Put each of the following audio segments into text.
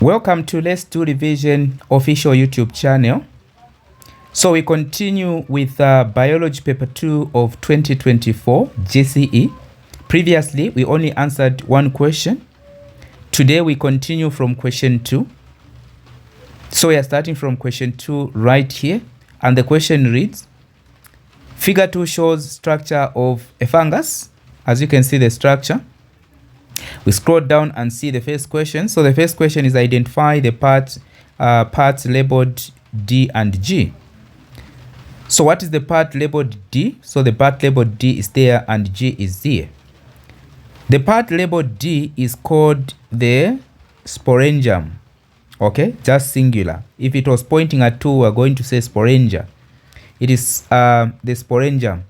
Welcome to Let's Do Revision official YouTube channel. So we continue with Biology Paper 2 of 2024 GCE. Previously, we only answered one question. Today, we continue from question 2. So we are starting from question 2 right here. And the question reads, Figure 2 shows structure of a fungus. As you can see the structure. We scroll down and see the first question. So the first question is identify the parts labeled D and G. So what is the part labeled D? So the part labeled D is there and G is here. The part labeled D is called the sporangium. Okay, just singular. If it was pointing at two, we're going to say sporangia. It is the sporangium.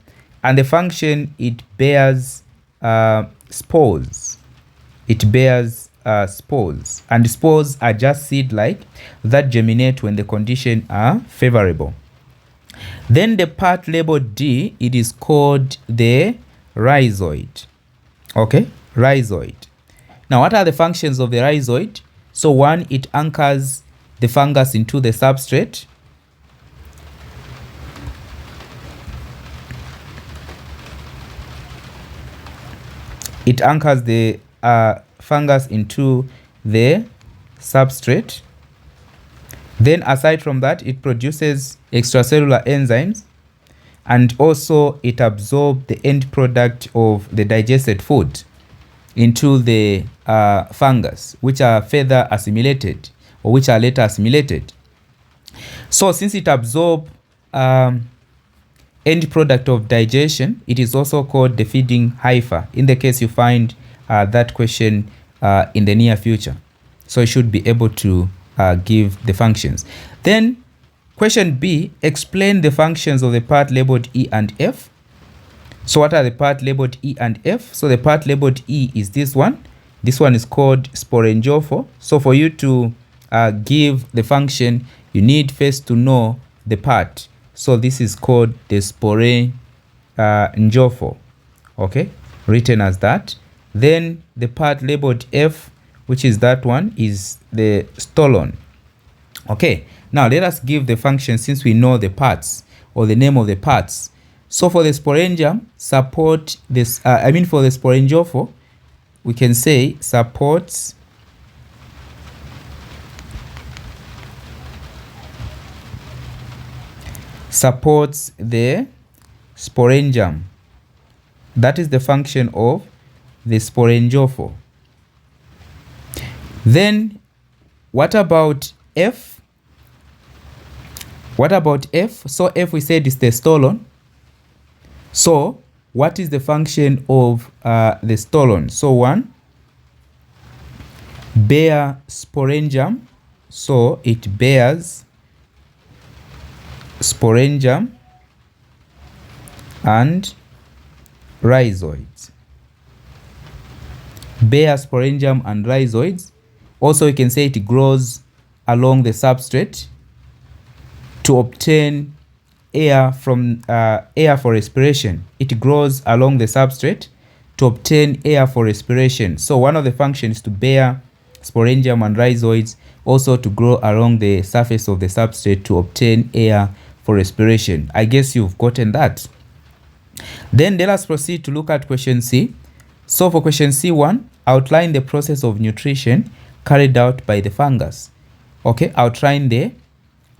And the function, it bears spores. It bears spores, and spores are just seed-like that germinate when the conditions are favorable. Then the part labeled D, it is called the rhizoid. Okay, rhizoid. Now, what are the functions of the rhizoid? So one, it anchors the fungus into the substrate. It anchors the fungus into the substrate. Then aside from that, it produces extracellular enzymes, and also it absorbs the end product of the digested food into the fungus, which are further assimilated, or which are later assimilated. So since it absorbs end product of digestion, it is also called the feeding heifer, in the case you find that question in the near future. So you should be able to give the functions. Then question B, explain the functions of the part labeled E and F. So what are the part labeled E and F? So the part labeled E is this one. This one is called sporangiophore. So for you to give the function, you need first to know the part. So this is called the sporangiophore. Okay, written as that. Then the part labeled F, which is that one, is the stolon. Okay, now let us give the function since we know the parts or the name of the parts. So for the sporangium, support this, for the sporangiophore, we can say supports the sporangium. That is the function of the sporangiophore. Then what about F? What about F? So F, we said, is the stolon. So what is the function of the stolon? So one, bear sporangium. So it bears sporangium and rhizoids. Bear sporangium and rhizoids. Also, you can say it grows along the substrate to obtain air from air for respiration. It grows along the substrate to obtain air for respiration. So one of the functions is to bear sporangium and rhizoids, also to grow along the surface of the substrate to obtain air for respiration. I guess you've gotten that. Then let us proceed to look at question C. So for question C1, outline the process of nutrition carried out by the fungus. Okay, outline the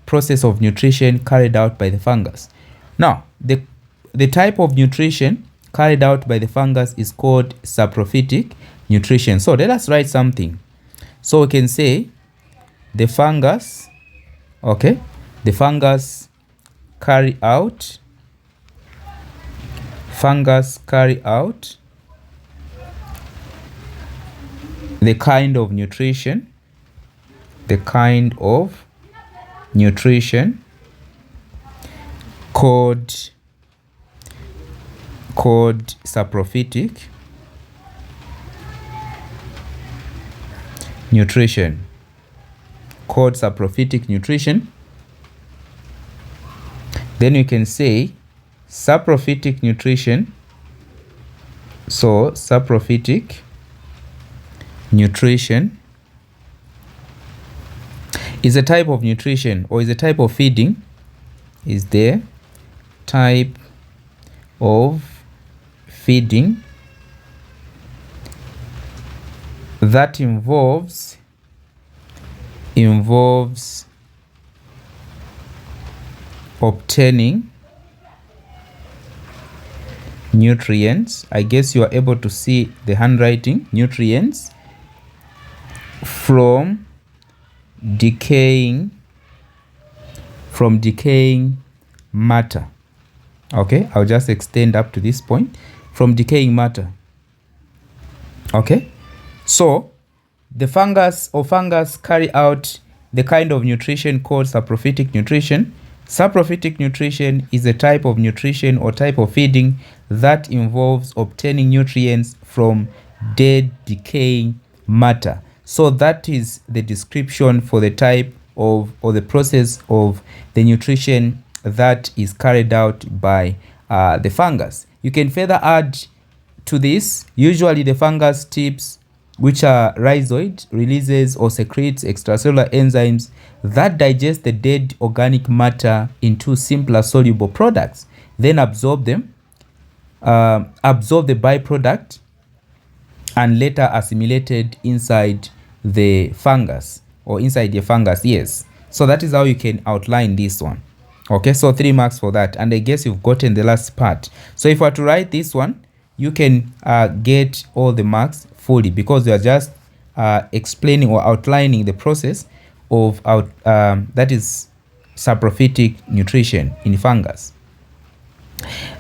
process of nutrition carried out by the fungus. Now, the type of nutrition carried out by the fungus is called saprophytic nutrition. So let us write something. So we can say the fungus, okay, the fungus carry out the kind of nutrition called saprophytic nutrition. Then you can say saprophytic nutrition. So saprophytic nutrition Is a type of nutrition or is a type of feeding. Is the type of feeding that involves obtaining nutrients. I guess you are able to see the handwriting. Nutrients from decaying matter. Okay, I'll just extend up to this point. From decaying matter. Okay, so the fungus carry out the kind of nutrition called saprophytic nutrition. Saprophytic nutrition is a type of nutrition or type of feeding that involves obtaining nutrients from dead, decaying matter. So that is the description for the type of or the process of the nutrition that is carried out by the fungus. You can further add to this. Usually the fungus tips, which are rhizoid, releases or secretes extracellular enzymes that digest the dead organic matter into simpler soluble products, then absorb the byproduct, and later assimilated inside the fungus or inside the fungus. Yes, so that is how you can outline this one. Okay, so 3 marks for that, and I guess you've gotten the last part. So if I were to write this one, you can get all the marks fully, because you are just explaining or outlining the process of that is saprophytic nutrition in fungus.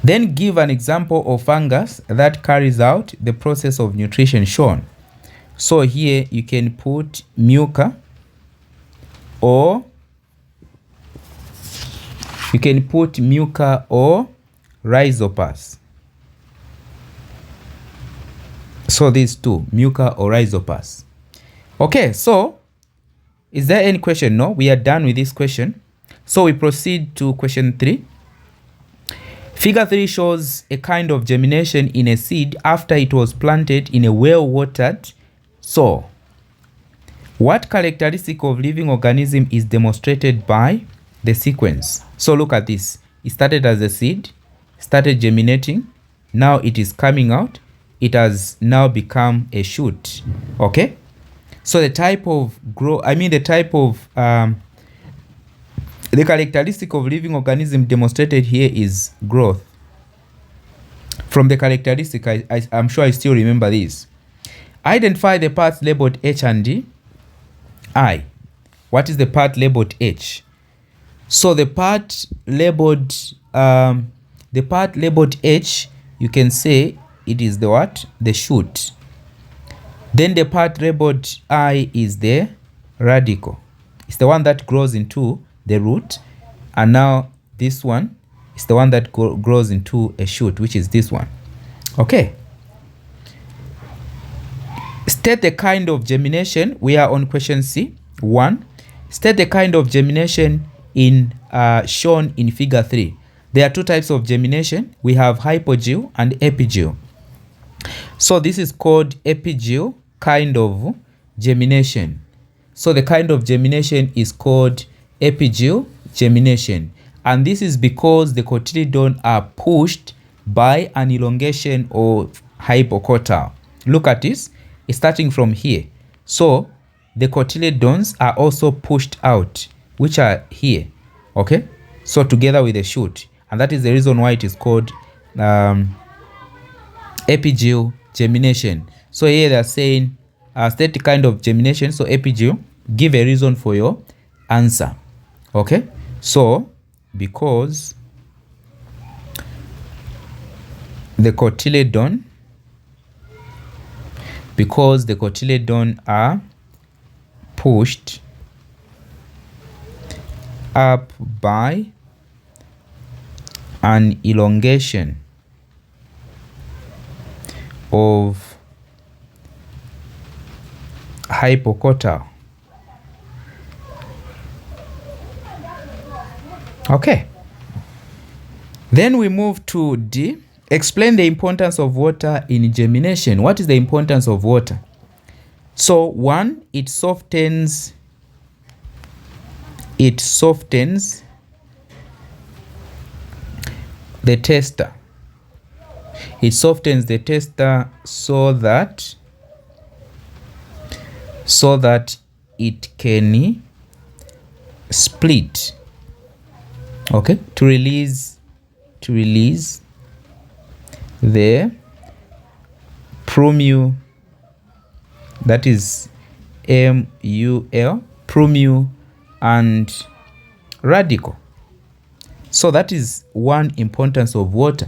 Then give an example of fungus that carries out the process of nutrition shown. So here you can put muca, or you can put muca or rhizopus. So these two, muca or rhizopus. Okay, so is there any question? No, we are done with this question. So we proceed to question 3. Figure 3 shows a kind of germination in a seed after it was planted in a well-watered soil. What characteristic of living organism is demonstrated by the sequence? So look at this. It started as a seed, started germinating, now it is coming out. It has now become a shoot. Okay, so the type of the characteristic of living organism demonstrated here is growth. From the characteristic, I'm sure I still remember this. Identify the parts labeled H and D. I. What is the part labeled H? So the part labeled H, you can say it is the what? The shoot. Then the part labeled I is the radicle. It's the one that grows into the root. And now this one is the one that grows into a shoot, which is this one. Okay. State the kind of germination. We are on question C. 1. State the kind of germination shown in figure 3. There are 2 types of germination. We have hypogeo and epigeo. So this is called epigeo kind of germination. So the kind of germination is called epigeo germination. And this is because the cotyledons are pushed by an elongation of hypocotyl. Look at this. It's starting from here. So the cotyledons are also pushed out, which are here. Okay. So together with the shoot. And that is the reason why it is called epigeo germination. So here they are saying state the kind of germination. So epigeo, give a reason for your answer. Okay. So because the cotyledon are pushed up by an elongation of hypocotyl. Okay. Then we move to D. Explain the importance of water in germination. What is the importance of water? So 1, it softens it softens the tester. It softens the tester so that it can split, okay, to release the PROMU, that is MUL, PROMU and radical. So that is one importance of water.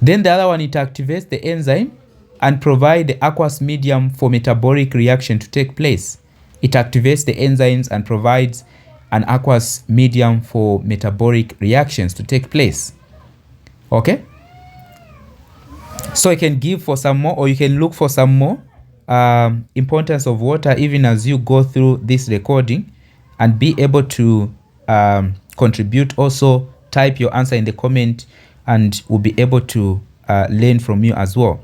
Then the other one, it activates the enzyme and provide the aqueous medium for metabolic reaction to take place. It activates the enzymes and provides an aqueous medium for metabolic reactions to take place. Okay? So you can give for some more, or you can look for some more importance of water even as you go through this recording, and be able to contribute. Also type your answer in the comment and we'll be able to learn from you as well.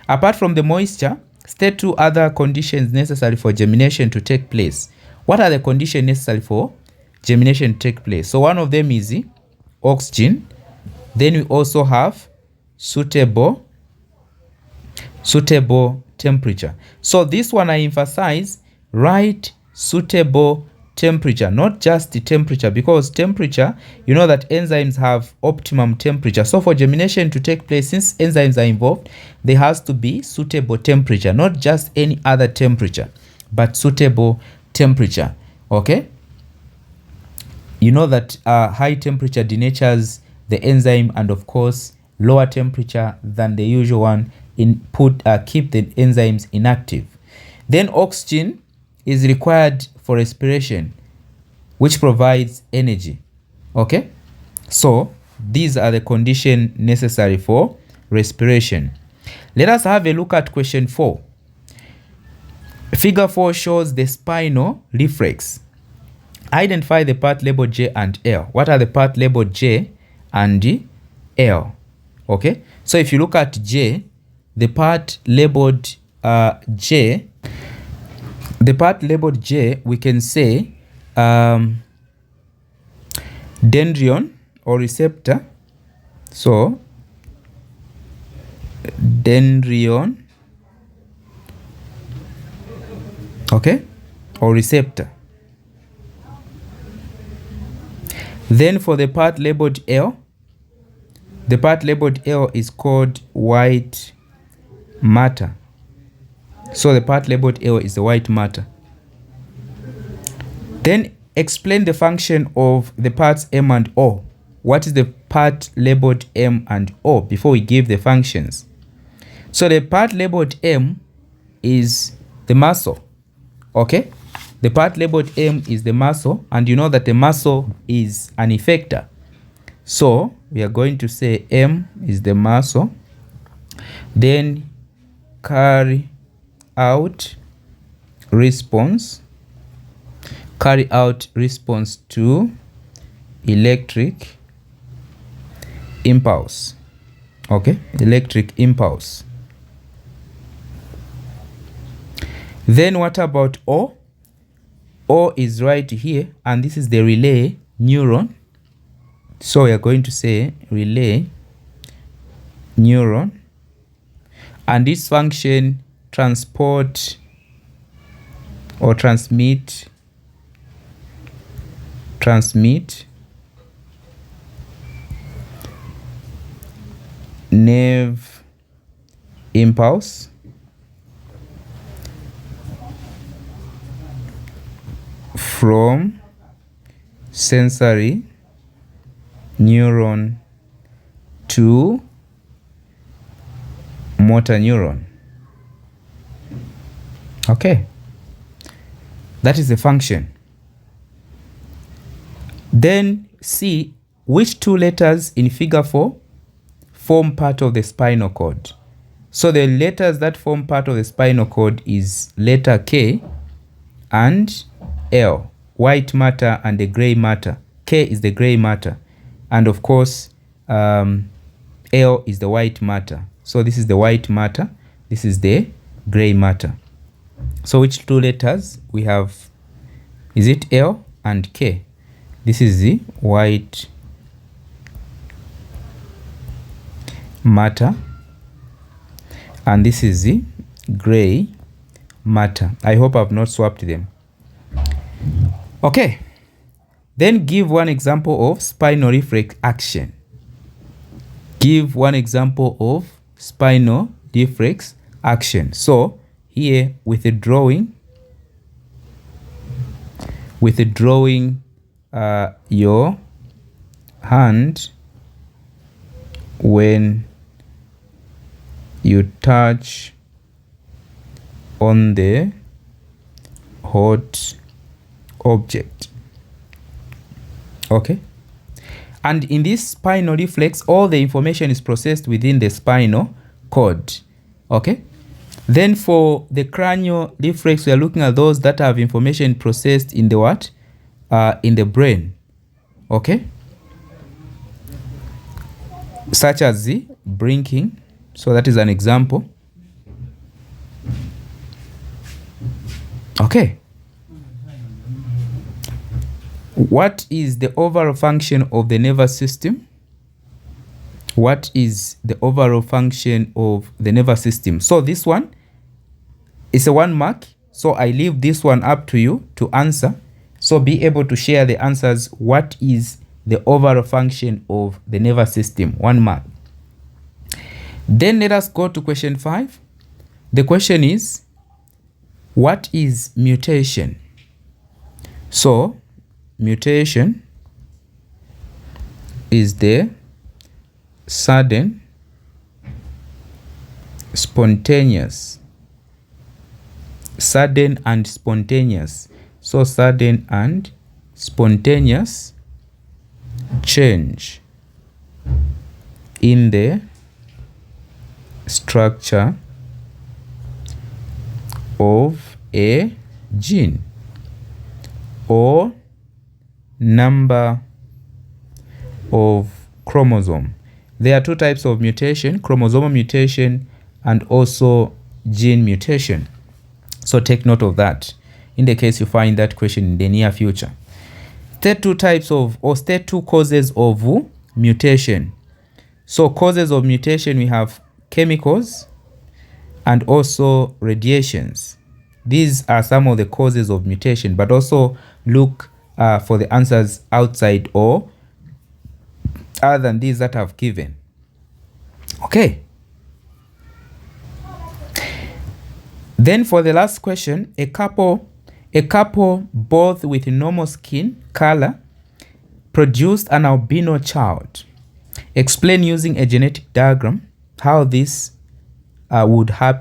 Apart from the moisture, state 2 other conditions necessary for germination to take place. What are the conditions necessary for germination to take place? So one of them is oxygen. Then we also have suitable temperature. So this one I emphasize, write suitable temperature, not just the temperature, because temperature, you know that enzymes have optimum temperature. So for germination to take place, since enzymes are involved, there has to be suitable temperature, not just any other temperature, but suitable temperature. Okay, you know that high temperature denatures the enzyme, and of course lower temperature than the usual one keep the enzymes inactive. Then oxygen is required for respiration, which provides energy. Okay, so these are the conditions necessary for respiration. Let us have a look at question 4. Figure 4 shows the spinal reflex. Identify the part labeled J and L. What are the part labeled J and L? Okay, so if you look at J, the part labeled J, we can say dendrion or receptor. So dendrion, okay, or receptor. Then for the part labeled L, the part labeled L is called white matter. So the part labeled L is the white matter. Then explain the function of the parts M and O. What is the part labeled M and O before we give the functions? So the part labeled M is the muscle. Okay, the part labeled M is the muscle, and you know that the muscle is an effector. So we are going to say M is the muscle, then carry out response to electric impulse. Okay, electric impulse. Then what about O? O is right here, and this is the relay neuron. So we are going to say relay neuron, and this function transport or transmit nerve impulse from sensory neuron to motor neuron. Okay, that is the function. Then see which 2 letters in figure 4 form part of the spinal cord. So the letters that form part of the spinal cord is letter K and L, white matter and the gray matter. K is the gray matter, and of course L is the white matter. So this is the white matter, this is the gray matter. So which 2 letters we have? Is it L and K? This is the white matter, and this is the gray matter. I hope I've not swapped them. Okay, then give one example of spinal reflex action. Give one example of spinal reflex action. So here withdrawing your hand when you touch on the hot object. Okay, and in this spinal reflex, all the information is processed within the spinal cord. Okay, then for the cranial reflex, we are looking at those that have information processed in the what? In the brain. Okay, such as the blinking. So that is an example. Okay, what is the overall function of the nervous system? What is the overall function of the nervous system? So this one is a 1 mark. So I leave this one up to you to answer. So be able to share the answers. What is the overall function of the nervous system? 1 mark. Then let us go to question 5. The question is, what is mutation? So mutation is the sudden, spontaneous, sudden and spontaneous. So sudden and spontaneous change in the structure of a gene or number of chromosome. There are 2 types of mutation: chromosomal mutation and also gene mutation. So take note of that in the case you find that question in the near future. There are 2 types of, or there are 2 causes of mutation. So causes of mutation, we have chemicals and also radiations. These are some of the causes of mutation, but also look for the answers outside or other than these that I've given. Okay. Then for the last question, a couple both with normal skin color produced an albino child. Explain using a genetic diagram how this would have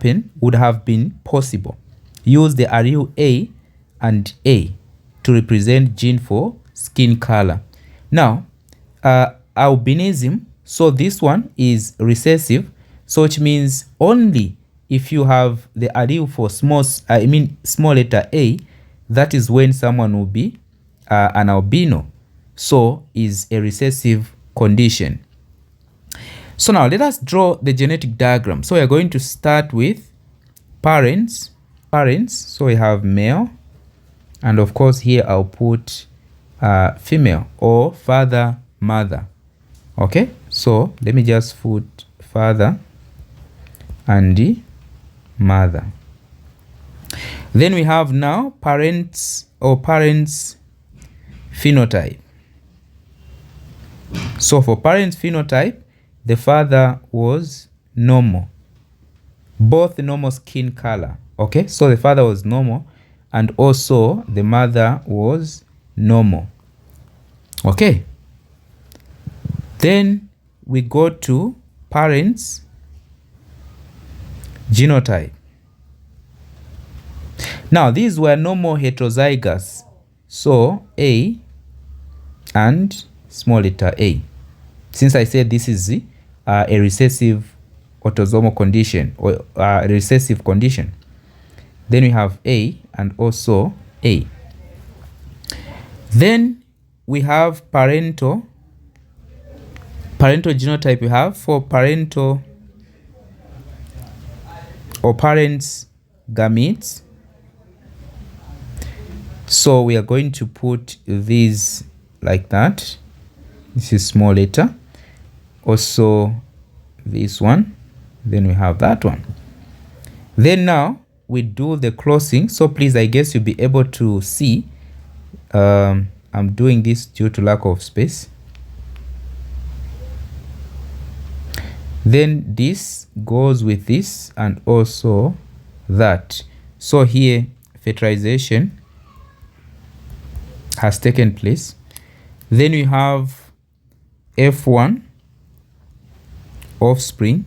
been possible. Use the allele A and A to represent gene for skin color. Now, albinism, so this one is recessive, so which means only if you have the allele for small letter A, that is when someone will be an albino. So is a recessive condition. So now let us draw the genetic diagram. So we are going to start with parents. So we have male, and of course here I'll put female, or father, mother. Okay, so let me just put father and the mother. Then we have now parents phenotype. So for parents phenotype, the father was normal, both normal skin color. Okay, so the father was normal and also the mother was normal. Okay, then we go to parents genotype. Now these were normal heterozygous, so A and small letter A. Since I said this is a recessive autosomal condition, or a recessive condition, then we have A and also A. Then we have parental genotype. We have for parental or parents gametes. So we are going to put these like that. This is small letter. Also this one. Then we have that one. Then now we do the closing. So please, I guess you'll be able to see. I'm doing this due to lack of space. Then this goes with this and also that. So here fertilization has taken place. Then we have F1 offspring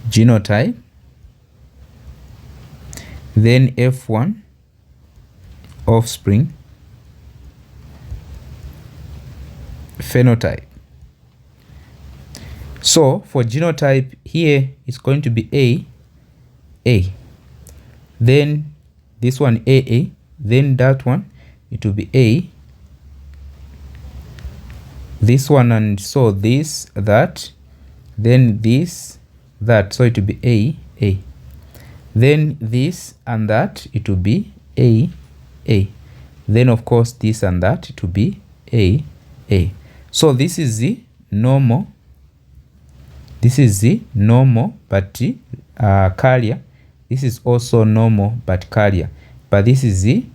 genotype. Then F1 offspring phenotype. So for genotype here, it's going to be A. Then this one AA. Then that one, it will be A. This one, and so this, that. Then this, that. So it will be A. Then this and that, it will be A. Then of course this and that, it will be A. So this is the normal. This is the normal but carrier. This is also normal but carrier. But this is the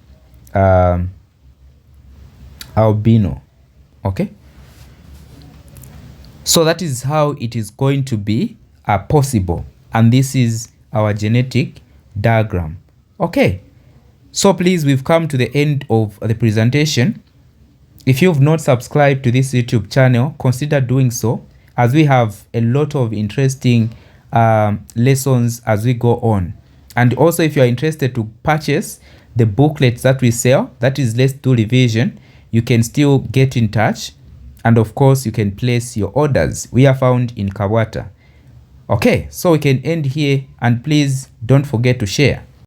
albino. Okay. So that is how it is going to be possible. And this is our genetic diagram. Okay. So please, we've come to the end of the presentation. If you've not subscribed to this YouTube channel, consider doing so, as we have a lot of interesting lessons as we go on. And also, if you are interested to purchase the booklets that we sell, that is Let's Do Revision, you can still get in touch. And of course, you can place your orders. We are found in Kawata. Okay, so we can end here, and please don't forget to share.